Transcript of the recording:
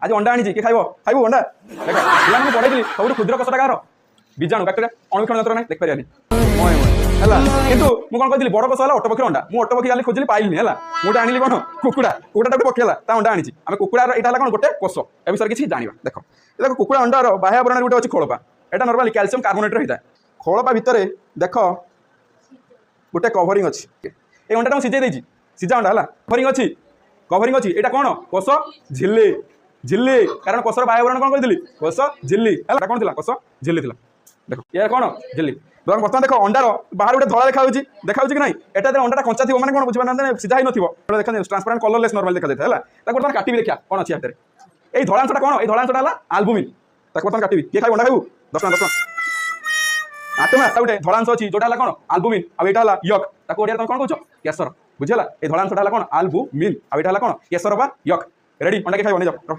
आज अंडा आनी किए खाइब खाइबू अंडा देख पिला पढ़ाई सब क्षुद्र कोषटा कार बीजाणु बैक्टेरिया अणुवीक्षण यंत्र ना देखिपारे है कितु मुझे कौन कहती बड़ कोष है अटपक्षी अंडा मुझे अटपक्षी खाली खोजिली पाइली है मुझे आनी कौन कुकुड़ा कुकुड़ा गोटे पक्षी है अंडा आनी आम कुकुड़ार यहाँ कौन गोटे कोष ए विषय किसी जाना देख ये कुकुड़ा अंडार बाह्यावरण गोटे अच्छी खोलपा यहाँ नर्माली कैल्शियम कार्बोनेट होता है खोलपा भितर देख गोटे कवरिंग अच्छी ये अंडा मुझे सीझे देती सीझा अंडा है कवरिंग अच्छी यहाँ कौन कोष झिल्ली झिल्ली कारण कोषर बाह्यावरण कौन कहती कोष झिल्ली है कौन थी कोष झिल्ली थी देख ये कौन झिल्ली बर्तमान देख अंडार बाहर गोटे धला देखा कि नहीं एटा अंडा कंचा थी मैंने कौन बुझे सीधा ही ना देखा ट्रांसपेरेंट कलरलेस नॉर्मल देखा जाता है बर्तमान काटी देखा कौन अच्छी हाथ में धला अंशटा कौन धला अंशटा है आल्बुमिन बर्तमान काटी किए खाई अंडा खाइबू 10 टଙ୍କା आटमा गोटे धला अंश अच्छी जोटा कौन आल्बुमिन आईटा यक ताको तुम कौन कौच केसर बुझेगा ये धला अंशटा कौन आल्बुमिन आईटा कौन केसर बा यक रेडी अंडा के खाइब नहीं जाओ